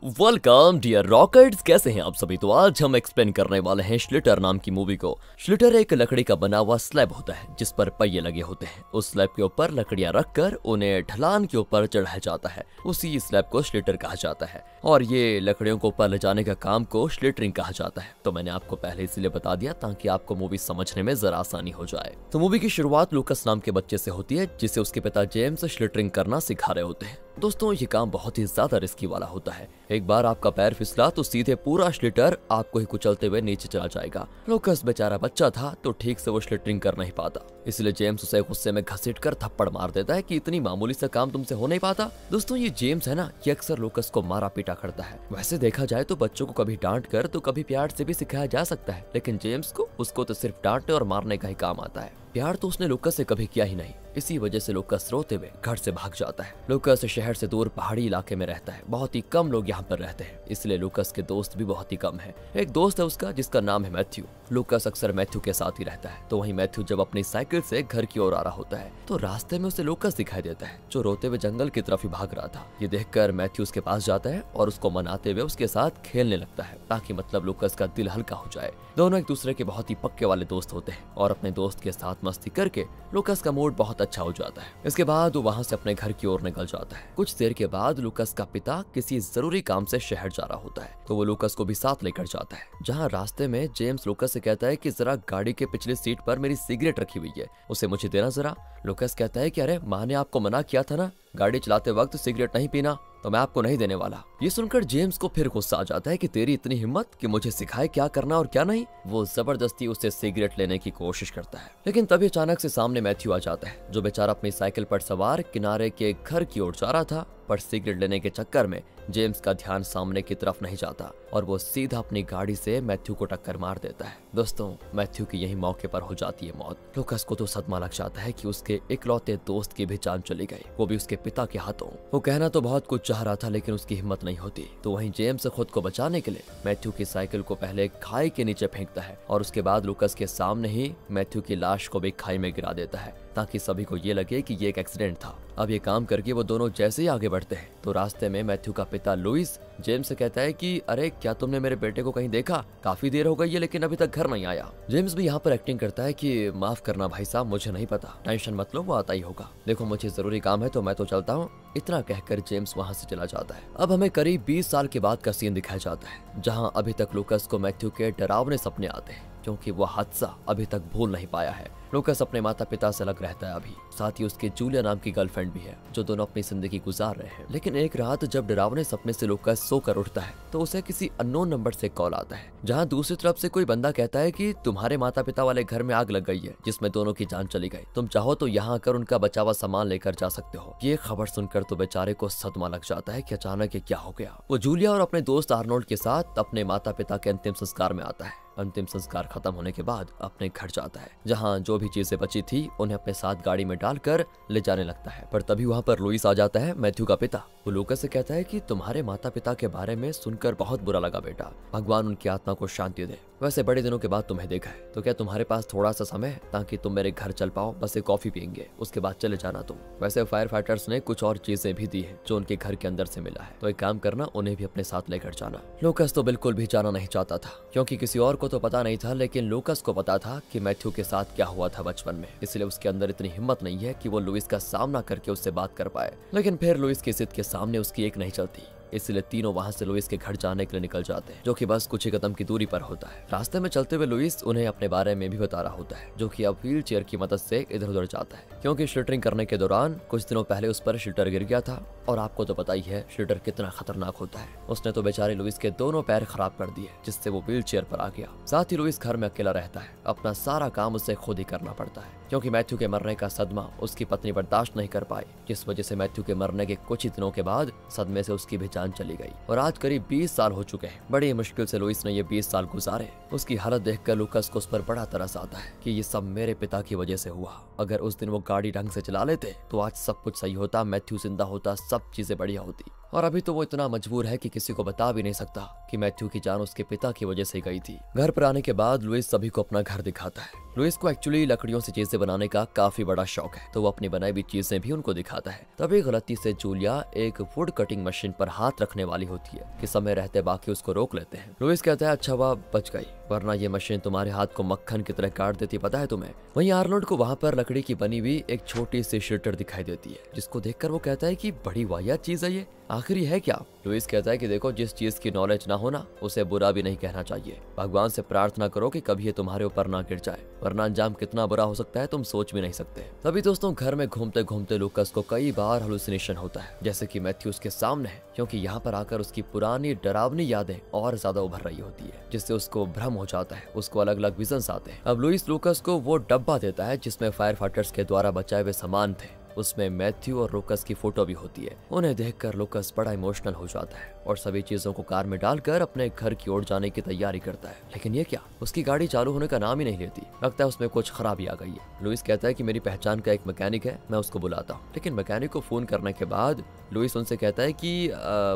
Welcome dear rockets, कैसे हैं आप सभी। तो आज हम एक्सप्लेन करने वाले हैं श्लिटर नाम की मूवी को। श्लिटर एक लकड़ी का बना हुआ स्लैब होता है जिस पर पहिए लगे होते हैं। उस स्लैब के ऊपर लकड़ियां रखकर उन्हें ढलान के ऊपर चढ़ाया जाता है। उसी स्लैब को श्लिटर कहा जाता है और ये लकड़ियों को ऊपर ले जाने का काम को श्लिटरिंग कहा जाता है। तो मैंने आपको पहले इसलिए बता दिया ताकि आपको मूवी समझने में जरा आसानी हो जाए। तो मूवी की शुरुआत लूकस नाम के बच्चे से होती है जिसे उसके पिता जेम्स श्लिटरिंग करना सिखा रहे होते हैं। दोस्तों, ये काम बहुत ही ज्यादा रिस्की वाला होता है। एक बार आपका पैर फिसला तो सीधे पूरा श्लिटर आपको ही कुचलते हुए नीचे चला जाएगा। लूकस बेचारा बच्चा था तो ठीक से वो श्लिटरिंग कर नहीं पाता, इसलिए जेम्स उसे गुस्से में घसीट कर थप्पड़ मार देता है कि इतनी मामूली सा काम तुमसे हो नहीं पाता। दोस्तों, ये जेम्स है ना, ये अक्सर लूकस को मारा पीटा करता है। वैसे देखा जाए तो बच्चों को कभी डांट कर तो कभी प्यार से भी सिखाया जा सकता है, लेकिन जेम्स को उसको तो सिर्फ डांटने और मारने का ही काम आता है। प्यार तो उसने लूकस से कभी किया ही नहीं। इसी वजह से लूकस रोते हुए घर से भाग जाता है। लूकस शहर से दूर पहाड़ी इलाके में रहता है। बहुत ही कम लोग यहाँ पर रहते हैं, इसलिए लूकस के दोस्त भी बहुत ही कम है। एक दोस्त है उसका जिसका नाम है मैथ्यू। लूकस अक्सर मैथ्यू के साथ ही रहता है। तो वहीं मैथ्यू जब अपनी साइकिल से घर की ओर आ रहा होता है तो रास्ते में उसे लूकस दिखाई देता है जो रोते हुए जंगल की तरफ ही भाग रहा था। ये देखकर मैथ्यू उसके पास जाता है और उसको मनाते हुए उसके साथ खेलने लगता है ताकि मतलब लूकस का दिल हल्का हो जाए। दोनों एक दूसरे के बहुत ही पक्के वाले दोस्त होते हैं और अपने दोस्त के साथ मस्ती करके लूकस का मूड बहुत अच्छा हो जाता है। इसके बाद वो वहाँ से अपने घर की ओर निकल जाता है। कुछ देर के बाद लूकस का पिता किसी जरूरी काम से शहर जा रहा होता है तो वो लूकस को भी साथ लेकर जाता है। जहाँ रास्ते में जेम्स लूकस से कहता है कि जरा गाड़ी के पिछली सीट पर मेरी सिगरेट रखी हुई है, उसे मुझे देना जरा। लूकस कहता है कि अरे माँ ने आपको मना किया था ना गाड़ी चलाते वक्त सिगरेट नहीं पीना, तो मैं आपको नहीं देने वाला। ये सुनकर जेम्स को फिर गुस्सा आ जाता है कि तेरी इतनी हिम्मत कि मुझे सिखाए क्या करना और क्या नहीं। वो जबरदस्ती उससे सिगरेट लेने की कोशिश करता है, लेकिन तभी अचानक से सामने मैथ्यू आ जाता है जो बेचारा अपनी साइकिल पर सवार किनारे के घर की ओर जा रहा था। पर सिगरेट लेने के चक्कर में जेम्स का ध्यान सामने की तरफ नहीं जाता और वो सीधा अपनी गाड़ी से मैथ्यू को टक्कर मार देता है। दोस्तों, मैथ्यू की यही मौके पर हो जाती है मौत। लूकस को तो सदमा लग जाता है कि उसके इकलौते दोस्त की भी जान चली गई, वो भी उसके पिता के हाथों। वो कहना तो बहुत कुछ चाह रहा था लेकिन उसकी हिम्मत नहीं होती। तो वहीं जेम्स खुद को बचाने के लिए मैथ्यू की साइकिल को पहले खाई के नीचे फेंकता है और उसके बाद लूकस के सामने ही मैथ्यू की लाश को भी खाई में गिरा देता है ताकि सभी को ये लगे कि ये एक एक्सीडेंट था। अब ये काम करके वो दोनों जैसे ही आगे बढ़ते हैं तो रास्ते में मैथ्यू का पिता लुइस जेम्स से कहता है कि अरे क्या तुमने मेरे बेटे को कहीं देखा, काफी देर हो गई है लेकिन अभी तक घर नहीं आया। जेम्स भी यहाँ पर एक्टिंग करता है कि माफ करना भाई साहब, मुझे नहीं पता, टेंशन मत लो, वो आता ही होगा। देखो मुझे जरूरी काम है तो मैं तो चलता हूँ। इतना कहकर जेम्स वहाँ से चला जाता है। अब हमें करीब 20 साल के बाद का सीन दिखाया जाता है जहाँ अभी तक लूकस को मैथ्यू के डरावने सपने आते हैं क्योंकि वो हादसा अभी तक भूल नहीं पाया है। लूकस अपने माता पिता से अलग रहता है अभी, साथ ही उसके जूलिया नाम की गर्लफ्रेंड भी है जो दोनों अपनी जिंदगी गुजार रहे हैं। लेकिन एक रात जब डरावने सपने से लूकस सोकर उठता है तो उसे किसी अननोन नंबर से कॉल आता है जहां दूसरी तरफ से कोई बंदा कहता है कि तुम्हारे माता पिता वाले घर में आग लग गई है जिसमें दोनों की जान चली गई, तुम चाहो तो यहाँ आकर उनका बचा हुआ सामान लेकर जा सकते हो। ये खबर सुनकर तो बेचारे को सदमा लग जाता है कि अचानक ये क्या हो गया। वो जूलिया और अपने दोस्त आर्नोल्ड के साथ अपने माता पिता के अंतिम संस्कार में आता है। अंतिम संस्कार खत्म होने के बाद अपने घर जाता है जहाँ जो भी चीजें बची थी उन्हें अपने साथ गाड़ी में डालकर ले जाने लगता है। पर तभी वहाँ पर लुइस आ जाता है, मैथ्यू का पिता। वो लूकस से कहता है कि तुम्हारे माता पिता के बारे में सुनकर बहुत बुरा लगा बेटा, भगवान उनकी आत्मा को शांति दे। वैसे बड़े दिनों के बाद तुम्हें देखा है तो क्या तुम्हारे पास थोड़ा सा समय है ताकि तुम मेरे घर चल पाओ, बस एक कॉफी पियेंगे उसके बाद चले जाना तुम। वैसे फायर फाइटर्स ने कुछ और चीजें भी दी है जो उनके घर के अंदर से मिला है, तो एक काम करना, उन्हें भी अपने साथ लेकर जाना। लूकस तो बिल्कुल भी जाना नहीं चाहता था क्योंकि किसी और को तो पता नहीं था, लेकिन लूकस को पता था कि मैथ्यू के साथ क्या हुआ था बचपन में, इसलिए उसके अंदर इतनी हिम्मत नहीं है कि वो लुइस का सामना करके उससे बात कर पाए। लेकिन फिर लुइस की जिद के सामने उसकी एक नहीं चलती, इसलिए तीनों वहां से लुइस के घर जाने के लिए निकल जाते हैं जो कि बस कुछ ही कदम की दूरी पर होता है। रास्ते में चलते हुए लुइस उन्हें अपने बारे में भी बता रहा होता है जो कि अब व्हील चेयर की मदद से इधर उधर जाता है क्योंकि श्लिटरिंग करने के दौरान कुछ दिनों पहले उस पर श्लिटर गिर गया था और आपको तो पता ही है श्लिटर कितना खतरनाक होता है। उसने तो बेचारे लुइस के दोनों पैर खराब कर दिए जिससे वो व्हील चेयर पर आ गया। साथ ही लुइस घर में अकेला रहता है, अपना सारा काम उसे खुद ही करना पड़ता है क्योंकि मैथ्यू के मरने का सदमा उसकी पत्नी बर्दाश्त नहीं कर पाई, जिस वजह से मैथ्यू के मरने के कुछ ही दिनों के बाद सदमे से उसकी भी जान चली गई। और आज करीब 20 साल हो चुके हैं। बड़ी मुश्किल से लुइस ने ये 20 साल गुजारे। उसकी हालत देखकर लूकस को उस पर बड़ा तरस आता है कि ये सब मेरे पिता की वजह से हुआ। अगर उस दिन वो गाड़ी ढंग से चला लेते तो आज सब कुछ सही होता, मैथ्यू जिंदा होता, सब चीजें बढ़िया होती। और अभी तो वो इतना मजबूर है कि किसी को बता भी नहीं सकता कि मैथ्यू की जान उसके पिता की वजह से गई थी। घर पर आने के बाद लुइस सभी को अपना घर दिखाता है। लुइस को एक्चुअली लकड़ियों से चीजें बनाने का काफी बड़ा शौक है, तो वो अपनी बनाई हुई चीजें भी उनको दिखाता है। तभी गलती से जूलिया एक वुड कटिंग मशीन पर हाथ रखने वाली होती है कि समय रहते बाकी उसको रोक लेते हैं। लुइस कहता है अच्छा हुआ बच गई, वरना ये मशीन तुम्हारे हाथ को मक्खन की तरह काट देती, पता है तुम्हें। वहीं आर्नोल्ड को वहाँ पर लकड़ी की बनी हुई एक छोटी सी शिल्टर दिखाई देती है, जिसको देखकर वो कहता है कि बड़ी वाहियात चीज है ये, आखिर है क्या। लुइस कहता है कि देखो, जिस चीज की नॉलेज ना हो ना, उसे बुरा भी नहीं कहना चाहिए। भगवान से प्रार्थना करो कि कभी ये तुम्हारे ऊपर ना गिर जाए, वरना अंजाम कितना बुरा हो सकता है तुम सोच भी नहीं सकते। तभी दोस्तों घर में घूमते घूमते लूकास को कई बार हेलुसिनेशन होता है, जैसे कि मैथ्यू उसके सामने है, क्योंकि यहाँ पर आकर उसकी पुरानी डरावनी यादें और ज्यादा उभर रही होती है, जिससे उसको भ्रम हो जाता है, उसको अलग अलग विजन्स आते हैं। अब लुइस लूकास को वो डब्बा देता है जिसमें फायर फाइटर्स के द्वारा बचाए हुए सामान थे। उसमें मैथ्यू और लूकास की फोटो भी होती है। उन्हें देखकर लूकास बड़ा इमोशनल हो जाता है और सभी चीजों को कार में डालकर अपने घर की ओर जाने की तैयारी करता है। लेकिन ये क्या, उसकी गाड़ी चालू होने का नाम ही नहीं लेती। लगता है उसमें कुछ खराबी आ गई है। लुइस कहता है कि मेरी पहचान का एक मैकेनिक है, मैं उसको बुलाता हूँ। लेकिन मैकेनिक को फोन करने के बाद लुइस उनसे कहता है कि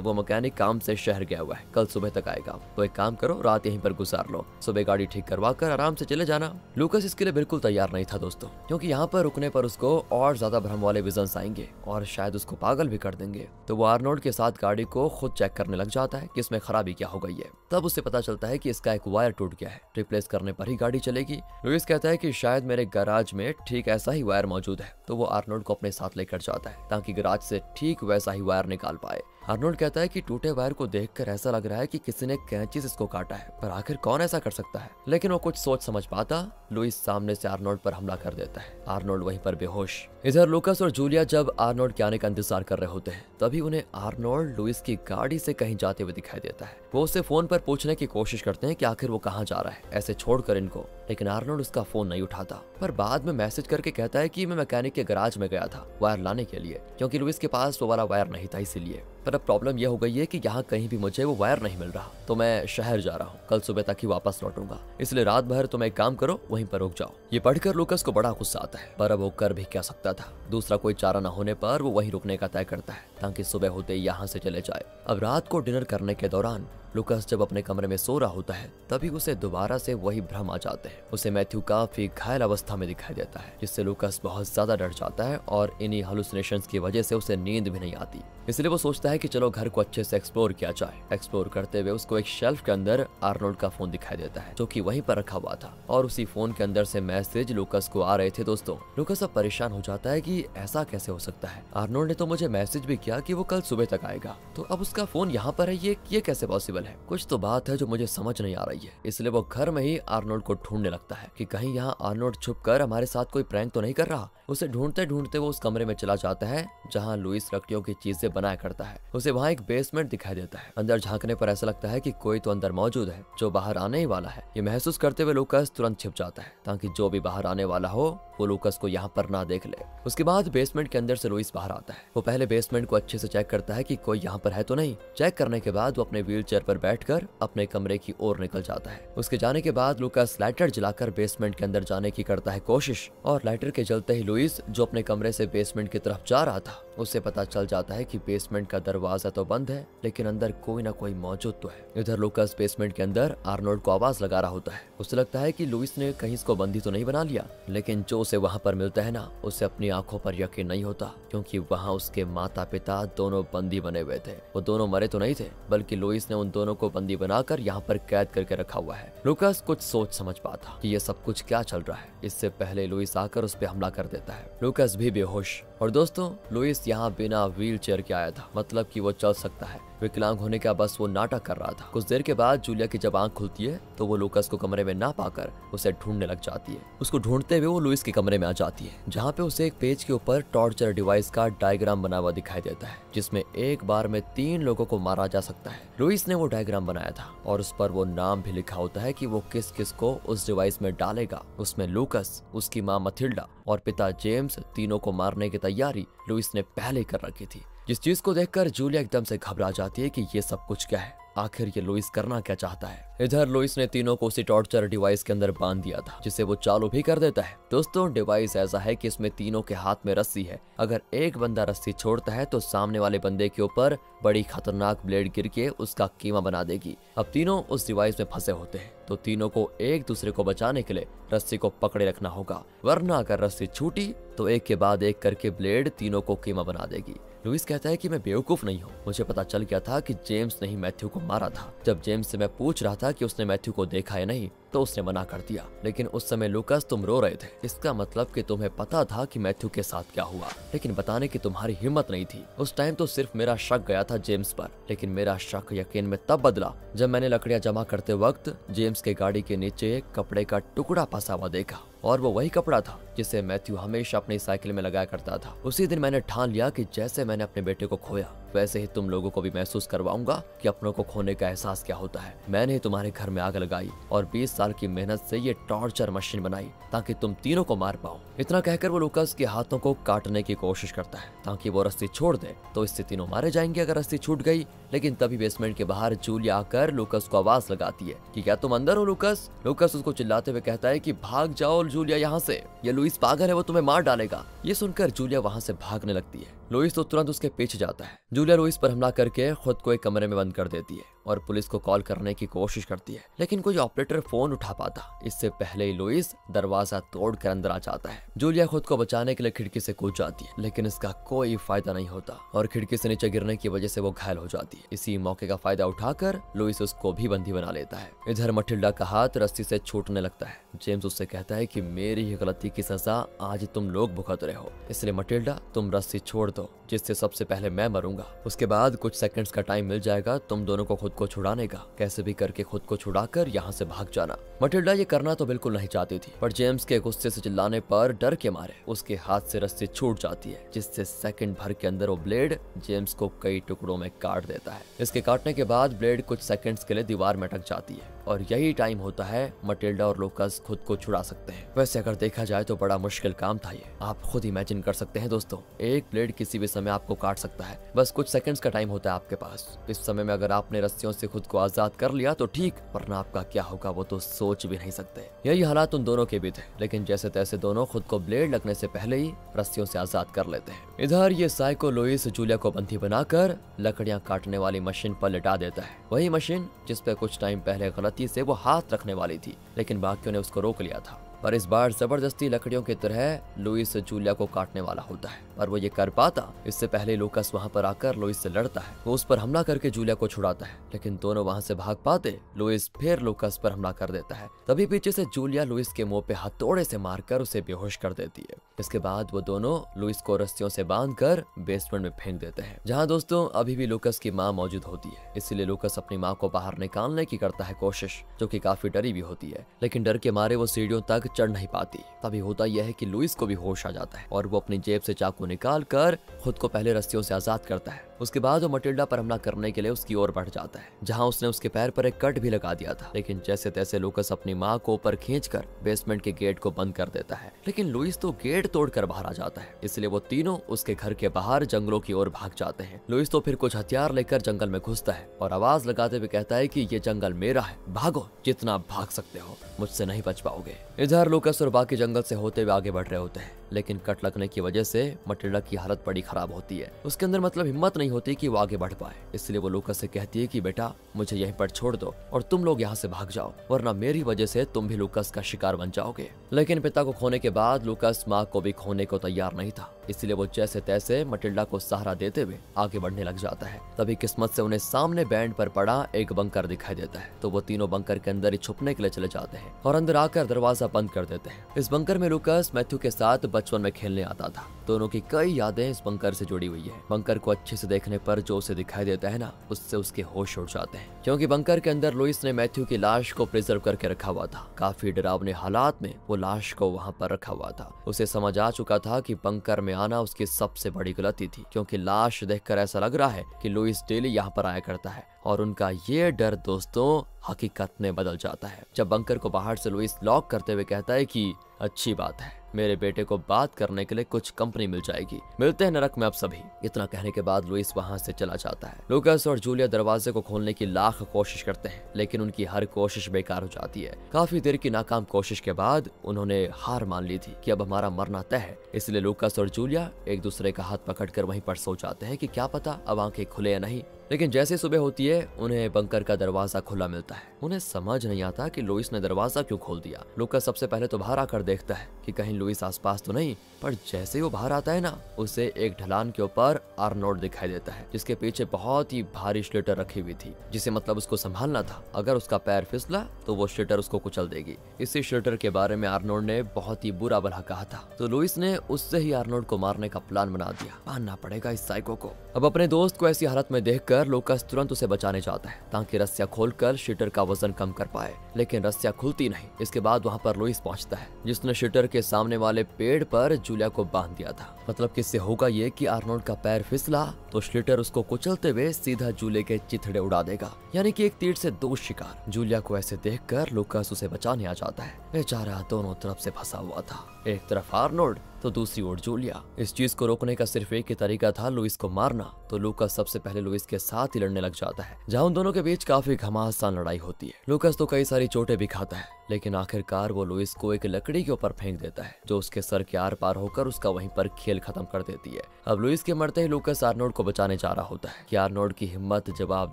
वो मैकेनिक काम से शहर गया हुआ है, कल सुबह तक आएगा, तो एक काम करो, रात यहीं पर गुजार लो, सुबह गाड़ी ठीक करवा कर आराम से चले जाना। लूकास इसके लिए बिल्कुल तैयार नहीं था दोस्तों, क्योंकि यहाँ पर रुकने पर उसको और ज्यादा भ्रम वाले विजन्स आएंगे और शायद उसको पागल भी कर देंगे। तो वो आर्नोल्ड के साथ गाड़ी को खुद चेक करने लग जाता है कि इसमें खराबी क्या हो गई है। तब उसे पता चलता है कि इसका एक वायर टूट गया है, रिप्लेस करने पर ही गाड़ी चलेगी। लुइस कहता है कि शायद मेरे गैराज में ठीक ऐसा ही वायर मौजूद है, तो वो आर्नोल्ड को अपने साथ लेकर जाता है ताकि गैराज से ठीक वैसा ही वायर निकाल पाए। आर्नोल्ड कहता है कि टूटे वायर को देखकर ऐसा लग रहा है कि किसी ने कैंची से इसको काटा है, पर आखिर कौन ऐसा कर सकता है। लेकिन वो कुछ सोच समझ पाता, लुइस सामने से आर्नोल्ड पर हमला कर देता है। आर्नोल्ड वहीं पर बेहोश। इधर लूकास और जूलिया जब आर्नोल्ड के आने का इंतजार कर रहे होते हैं, तभी उन्हें आर्नोल्ड लुइस की गाड़ी से कहीं जाते हुए दिखाई देता है। वो उसे फोन पर पूछने की कोशिश करते हैं कि आखिर वो कहाँ जा रहा है, ऐसे छोड़कर इनको। लेकिन आर्नोल्ड उसका फोन नहीं उठाता, पर बाद में मैसेज करके कहता है कि मैं मैकेनिक के गैराज में गया था वायर लाने के लिए, क्योंकि लुइस के पास वो वाला वायर नहीं था इसीलिए। पर अब प्रॉब्लम यह हो गई है कि यहाँ कहीं भी मुझे वो वायर नहीं मिल रहा, तो मैं शहर जा रहा हूँ, कल सुबह तक ही वापस लौटूंगा, इसलिए रात भर तुम एक काम करो, वहीं पर रुक जाओ। ये पढ़कर लूकास को बड़ा गुस्सा आता है, पर अब वो कर भी क्या सकता था। दूसरा कोई चारा न होने पर वो वहीं रुकने का तय करता है ताकि सुबह होते ही यहाँ से चले जाए। अब रात को डिनर करने के दौरान लूकास जब अपने कमरे में सो रहा होता है, तभी उसे दोबारा से वही भ्रम आ जाते हैं। उसे मैथ्यू काफी घायल अवस्था में दिखाई देता है, जिससे लूकास बहुत ज्यादा डर जाता है और इन्हीं हेलुसिनेशंस की वजह से उसे नींद भी नहीं आती। इसलिए वो सोचता है कि चलो घर को अच्छे से एक्सप्लोर किया जाए। एक्सप्लोर करते हुए उसको एक शेल्फ के अंदर आर्नोल्ड का फोन दिखाई देता है, जो कि वहीं पर रखा हुआ था, और उसी फोन के अंदर से मैसेज लूकास को आ रहे थे। दोस्तों, लूकास अब परेशान हो जाता है कि ऐसा कैसे हो सकता है, आर्नोल्ड ने तो मुझे मैसेज भी किया कि वो कल सुबह तक आएगा, तो अब उसका फोन यहाँ पर है, ये कैसे पॉसिबल है। कुछ तो बात है जो मुझे समझ नहीं आ रही है। इसलिए वो घर में ही आर्नोल्ड को ढूंढने लगता है कि कहीं यहाँ आर्नोल्ड छुपकर हमारे साथ कोई प्रैंक तो नहीं कर रहा। उसे ढूंढते ढूंढते वो उस कमरे में चला जाता है जहाँ लुइस लकड़ियों की चीजें बनाया करता है। उसे वहाँ एक बेसमेंट दिखाई देता है। अंदर झांकने पर ऐसा लगता है कि कोई तो अंदर मौजूद है जो बाहर आने ही वाला है। ये महसूस करते हुए लूकास तुरंत छिप जाता है ताकि जो भी बाहर आने वाला हो वो लूकास को यहाँ पर ना देख ले। उसके बाद बेसमेंट के अंदर से लुइस बाहर आता है। वो पहले बेसमेंट को अच्छे से चेक करता है कि कोई यहाँ पर है तो नहीं। चेक करने के बाद वो अपने व्हील चेयर पर बैठकर अपने कमरे की ओर निकल जाता है। उसके जाने के बाद लूकास लाइटर जलाकर बेसमेंट के अंदर जाने की करता है कोशिश, और लाइटर के जलते ही लुइस जो अपने कमरे से बेसमेंट की तरफ जा रहा था, उसे पता चल जाता है कि बेसमेंट का दरवाजा तो बंद है, लेकिन अंदर कोई ना कोई मौजूद तो है। इधर लूकास बेसमेंट के अंदर आर्नोल्ड को आवाज लगा रहा होता है। उसे लगता है कि लुइस ने कहीं इसको बंदी तो नहीं बना लिया, लेकिन जो उसे वहाँ पर मिलता है ना, उसे अपनी आंखों पर यकीन नहीं होता, क्योंकि वहाँ उसके माता पिता दोनों बंदी बने हुए थे। वो दोनों मरे तो नहीं थे, बल्कि लुइस ने उन दोनों को बंदी बनाकर यहाँ पर कैद करके रखा हुआ है। लूकास कुछ सोच समझ पाता कि ये सब कुछ क्या चल रहा है। इससे पहले लुइस आकर उस पर हमला कर देता है। लूकास भी बेहोश। और दोस्तों, लुइस यहाँ बिना व्हील चेयर के आया था, मतलब कि वो चल सकता है। विकलांग होने का बस वो नाटक कर रहा था। कुछ देर के बाद जूलिया की जब आंख खुलती है तो वो लूकास को कमरे में ना पाकर उसे ढूंढने लग जाती है। उसको ढूंढते हुए वो लुइस के कमरे में आ जाती है, जहाँ पे उसे एक पेज के ऊपर टॉर्चर डिवाइस का डायग्राम बना हुआ दिखाई देता है, जिसमें एक बार में 3 लोगों को मारा जा सकता है। लुइस ने वो डायग्राम बनाया था और उस पर वो नाम भी लिखा होता है कि वो किस किस को उस डिवाइस में डालेगा। उसमें लूकास, उसकी माँ मथिल्डा और पिता जेम्स, तीनों को मारने की तैयारी लुइस ने पहले कर रखी थी। जिस चीज को देखकर जूलिया एकदम से घबरा जाती है कि ये सब कुछ क्या है। आखिर ये लुइस करना क्या चाहता है। इधर लुइस ने तीनों को उसी टॉर्चर डिवाइस के अंदर बांध दिया था, जिसे वो चालू भी कर देता है। दोस्तों, डिवाइस ऐसा है कि इसमें तीनों के हाथ में रस्सी है। अगर एक बंदा रस्सी छोड़ता है तो सामने वाले बंदे के ऊपर बड़ी खतरनाक ब्लेड गिर के उसका कीमा बना देगी। अब तीनों उस डिवाइस में फंसे होते हैं, तो तीनों को एक दूसरे को बचाने के लिए रस्सी को पकड़े रखना होगा, वरना अगर रस्सी छूटी तो एक के बाद एक करके ब्लेड तीनों को कीमा बना देगी। लुइस कहता है कि मैं बेवकूफ नहीं हूँ, मुझे पता चल गया था कि जेम्स ने ही मैथ्यू को मारा था। जब जेम्स से मैं पूछ रहा था कि उसने मैथ्यू को देखा या नहीं, तो उसने मना कर दिया। लेकिन उस समय लूकास तुम रो रहे थे, इसका मतलब कि तुम्हें पता था कि मैथ्यू के साथ क्या हुआ, लेकिन बताने की तुम्हारी हिम्मत नहीं थी। उस टाइम तो सिर्फ मेरा शक गया था जेम्स पर, लेकिन मेरा शक यकीन में तब बदला जब मैंने लकड़ियां जमा करते वक्त जेम्स के गाड़ी के नीचे एक कपड़े का टुकड़ा फंसा हुआ देखा, और वो वही कपड़ा था जिसे मैथ्यू हमेशा अपनी साइकिल में लगाया करता था। उसी दिन मैंने ठान लिया कि जैसे मैंने अपने बेटे को खोया, वैसे ही तुम लोगों को भी महसूस करवाऊंगा कि अपनों को खोने का एहसास क्या होता है। मैंने तुम्हारे घर में आग लगाई और 20 साल की मेहनत से ये टॉर्चर मशीन बनाई ताकि तुम तीनों को मार पाओ। इतना कहकर वो लूकास के हाथों को काटने की कोशिश करता है ताकि वो रस्सी छोड़ दे, तो इससे तीनों मारे जाएंगे अगर रस्सी छूट गई। लेकिन तभी बेसमेंट के बाहर जूलिया आकर लूकास को आवाज लगाती है कि क्या तुम अंदर हो लूकास। लूकास उसको चिल्लाते हुए कहता है कि भाग जाओ जूलिया यहाँ से, ये लुइस पागल है, वो तुम्हें मार डालेगा। ये सुनकर जूलिया वहाँ से भागने लगती है। लुइस तो तुरंत उसके पीछे जाता है। जूलिया लुइस पर हमला करके खुद को एक कमरे में बंद कर देती है और पुलिस को कॉल करने की कोशिश करती है, लेकिन कोई ऑपरेटर फोन उठा पाता। इससे पहले ही लुइस दरवाजा तोड़कर अंदर आ जाता है। जूलिया खुद को बचाने के लिए खिड़की से कूद जाती है, लेकिन इसका कोई फायदा नहीं होता और खिड़की से नीचे गिरने की वजह से वो घायल हो जाती है। इसी मौके का फायदा उठाकर लुइस उसको भी बंदी बना लेता है। इधर मटिल्डा का हाथ रस्सी से छूटने लगता है। जेम्स उससे कहता है कि मेरी ही गलती की सजा आज तुम लोग भुगत रहे हो, इसलिए मटिल्डा तुम रस्सी छोड़ दो, जिससे सबसे पहले मैं मरूंगा। उसके बाद कुछ सेकंड्स का टाइम मिल जाएगा तुम दोनों को खुद को छुड़ाने का। कैसे भी करके खुद को छुड़ाकर यहाँ से भाग जाना। मटिल्डा ये करना तो बिल्कुल नहीं चाहती थी, पर जेम्स के गुस्से से चिल्लाने पर डर के मारे उसके हाथ से रस्सी छूट जाती है, जिससे सेकंड भर के अंदर वो ब्लेड जेम्स को कई टुकड़ों में काट देता है। इसके काटने के बाद ब्लेड कुछ सेकंड्स के लिए दीवार में अटक जाती है और यही टाइम होता है मटिल्डा और लूकास खुद को छुड़ा सकते हैं। वैसे अगर देखा जाए तो बड़ा मुश्किल काम था ये, आप खुद इमेजिन कर सकते हैं दोस्तों। एक ब्लेड किसी भी समय आपको काट सकता है, बस कुछ सेकंड्स का टाइम होता है आपके पास। इस समय में अगर आपने रस्सियों से खुद को आजाद कर लिया तो ठीक, वरना आपका क्या होगा वो तो सोच भी नहीं सकते। यही हालात उन दोनों के भी थे, लेकिन जैसे तैसे दोनों खुद को ब्लेड लगने से पहले ही रस्सियों से आजाद कर लेते हैं। इधर ये साइको लुइस जूलिया को बंदी बनाकर लकड़ियां काटने वाली मशीन पर लिटा देता है। वही मशीन जिस पे कुछ टाइम पहले गलती से वो हाथ रखने वाली थी, लेकिन बाकियों ने उसको रोक लिया था। पर इस बार जबरदस्ती लकड़ियों की तरह लुइस जूलिया को काटने वाला होता है, पर वो ये कर पाता इससे पहले लूकास वहां पर आकर लुइस से लड़ता है। वो उस पर हमला करके जूलिया को छुड़ाता है, लेकिन दोनों वहां से भाग पाते लुइस फिर लूकास पर हमला कर देता है। तभी पीछे से जूलिया लुइस के मुंह पे हथौड़े से मारकर उसे बेहोश कर देती है। इसके बाद वो दोनों लुइस को रस्सियों से बांधकर बेसमेंट में फेंक देते हैं, जहाँ दोस्तों अभी भी लूकास की माँ मौजूद होती है। इसीलिए लूकास अपनी माँ को बाहर निकालने की करता है कोशिश, जो कि काफी डरी भी होती है, लेकिन डर के मारे वो सीढ़ियों तक चढ़ नहीं पाती। तभी होता यह है कि लुइस को भी होश आ जाता है और वो अपनी जेब से चाकू निकाल कर खुद को पहले रस्सियों से आजाद करता है। उसके बाद वो मटिल्डा पर हमला करने के लिए उसकी ओर बढ़ जाता है, जहां उसने उसके पैर पर एक कट भी लगा दिया था। लेकिन जैसे तैसे लूकास अपनी माँ को ऊपर खींचकर बेसमेंट के गेट को बंद कर देता है, लेकिन लुइस तो गेट तोड़कर बाहर आ जाता है। इसलिए वो तीनों उसके घर के बाहर जंगलों की ओर भाग जाते हैं। लुइस तो फिर कुछ हथियार लेकर जंगल में घुसता है और आवाज लगाते हुए कहता है कि ये जंगल मेरा है, भागो, जितना भाग सकते हो, मुझसे नहीं बच पाओगे। इधर लूकास और बाकी जंगल से होते हुए आगे बढ़ रहे होते हैं, लेकिन कट लगने की वजह से मटिल्डा की हालत बड़ी खराब होती है। उसके अंदर मतलब हिम्मत नहीं होती कि वो आगे बढ़ पाए, इसलिए वो लूकास से कहती है कि बेटा मुझे यहीं पर छोड़ दो और तुम लोग यहाँ से भाग जाओ, वरना मेरी वजह से तुम भी लूकास का शिकार बन जाओगे। लेकिन पिता को खोने के बाद लूकास माँ को भी खोने को तैयार नहीं था, इसलिए वो जैसे तैसे मटिल्डा को सहारा देते हुए आगे बढ़ने लग जाता है। तभी किस्मत से उन्हें सामने बैंड पर पड़ा एक बंकर दिखाई देता है, तो वो तीनों बंकर के अंदर ही छुपने के लिए चले जाते हैं और अंदर आकर दरवाजा बंद कर देते हैं। इस बंकर में लूकास मैथ्यू के साथ बचपन में खेलने आता था। दोनों की कई यादें इस बंकर से जुड़ी हुई है। बंकर को अच्छे से देखने पर जो उसे दिखाई देता है ना, उससे उसके होश उड़ जाते हैं, क्योंकि बंकर के अंदर लुइस ने मैथ्यू की लाश को प्रिजर्व करके रखा हुआ था। काफी डरावने हालात में वो लाश को वहां पर रखा हुआ था। उसे समझ आ चुका था कि बंकर में आना उसकी सबसे बड़ी गलती थी, क्योंकि लाश देखकर ऐसा लग रहा है कि लुइस डेली यहाँ पर आया करता है, और उनका ये डर दोस्तों हकीकत में बदल जाता है जब बंकर को बाहर से लुइस लॉक करते हुए कहता है कि अच्छी बात है, मेरे बेटे को बात करने के लिए कुछ कंपनी मिल जाएगी, मिलते हैं नरक में आप सभी। इतना कहने के बाद लुइस वहां से चला जाता है। लूकास और जूलिया दरवाजे को खोलने की लाख कोशिश करते हैं, लेकिन उनकी हर कोशिश बेकार हो जाती है। काफी देर की नाकाम कोशिश के बाद उन्होंने हार मान ली थी कि अब हमारा मरना तय है। इसलिए लूकास और जूलिया एक दूसरे का हाथ पकड़कर वहीं पर सो जाते हैं कि क्या पता अब आंखें खुले या नहीं। लेकिन जैसे सुबह होती है उन्हें बंकर का दरवाजा खुला मिलता है। उन्हें समझ नहीं आता कि लुइस ने दरवाजा क्यों खोल दिया। लूकास सबसे पहले तो बाहर आकर देखता है कि कहीं लुइस आसपास तो नहीं, पर जैसे ही वो बाहर आता है ना, उसे एक ढलान के ऊपर आर्नोल्ड दिखाई देता है, जिसके पीछे बहुत ही भारी श्लिटर रखी हुई थी, जिसे मतलब उसको संभालना था। अगर उसका पैर फिसला तो वो श्लिटर उसको कुचल देगी। इसी श्लिटर के बारे में आर्नोल्ड ने बहुत ही बुरा भला कहा था, तो लुइस ने उससे ही आर्नोल्ड को मारने का प्लान बना दिया। मानना पड़ेगा इस साइको को। अब अपने दोस्त को ऐसी हालत में देखकर लूकास तुरंत उसे बचाने जाता है ताकि रस्सियां खोलकर शिटर का वजन कम कर पाए, लेकिन रस्सियां खुलती नहीं। इसके बाद वहां पर लुइस पहुंचता है, जिसने शिटर के सामने वाले पेड़ पर जूलिया को बांध दिया था। मतलब किससे होगा ये कि आर्नोल्ड का पैर फिसला तो श्लिटर उसको कुचलते हुए सीधा जूलिया के चिथड़े उड़ा देगा, यानी कि एक तीर से दो शिकार। जूलिया को ऐसे देखकर लूकास उसे बचाने आ जाता है। बेचारा दोनों तरफ से फंसा हुआ था, एक तरफ आर्नोल्ड तो दूसरी ओर जूलिया। इस चीज को रोकने का सिर्फ एक ही तरीका था, लुइस को मारना। तो लूकास सबसे पहले लुइस के साथ ही लड़ने लग जाता है, जहां उन दोनों के बीच काफी घमासान लड़ाई होती है। लूकास तो कई सारी चोटें भी खाता है, लेकिन आखिरकार वो लुइस को एक लकड़ी के ऊपर फेंक देता है, जो उसके सर के आर पार होकर उसका वहीं पर खेल खत्म कर देती है। अब लुइस के मरते ही लूकास आर्नोल्ड को बचाने जा रहा होता है कि आर्नोल्ड की हिम्मत जवाब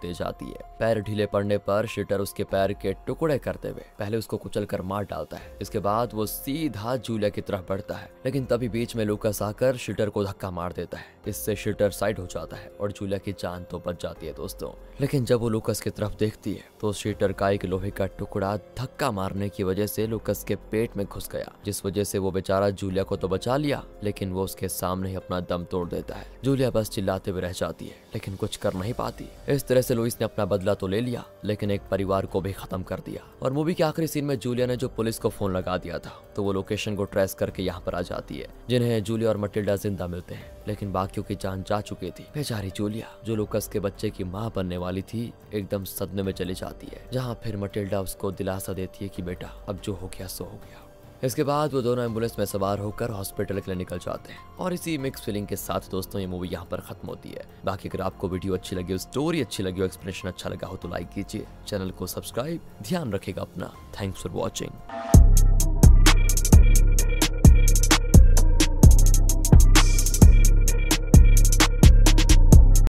दे जाती है। पैर ढीले पड़ने पर शिटर उसके पैर के टुकड़े करते हुए पहले उसको कुचलकर मार डालता है। इसके बाद वो सीधा जूलिया की तरफ बढ़ता है, लेकिन तभी बीच में लूकास आकर शिटर को धक्का मार देता है। इससे शिटर साइड हो जाता है और जूलिया की जान तो बच जाती है दोस्तों। लेकिन जब वो लूकास की तरफ देखती है तो शिटर का एक लोहे का टुकड़ा धक्का मारने की वजह से लूकास के पेट में घुस गया, जिस वजह से वो बेचारा जूलिया को तो बचा लिया, लेकिन वो उसके सामने ही अपना दम तोड़ देता है। जूलिया बस चिल्लाते हुए रह जाती है, लेकिन कुछ कर नहीं पाती। इस तरह से लुइस ने अपना बदला तो ले लिया, लेकिन एक परिवार को भी खत्म कर दिया। और मूवी के आखिरी सीन में जूलिया ने जो पुलिस को फोन लगा दिया था, तो वो लोकेशन को ट्रेस करके यहाँ पर आ जाती है, जिन्हें जूलिया और मटिल्डा जिंदा मिलते हैं, लेकिन बाकियों की जान जा चुकी थी। बेचारी जूलिया, जो लूकास के बच्चे की माँ बनने वाली थी, एकदम सदमे में चली जाती है, जहाँ फिर मटिल्डा उसको दिलासा देती है कि बेटा अब जो हो गया सो हो गया। इसके बाद वो दोनों एम्बुलेंस में सवार होकर हॉस्पिटल के लिए निकल जाते हैं। और इसी मिक्स फीलिंग के साथ दोस्तों ये मूवी यहाँ पर खत्म होती है। बाकी अगर आपको वीडियो अच्छी लगी हो, स्टोरी अच्छी लगी हो, एक्सप्लेनेशन अच्छा लगा हो तो लाइक कीजिए, चैनल को सब्सक्राइब। ध्यान रखिएगा अपना। Thanks for watching.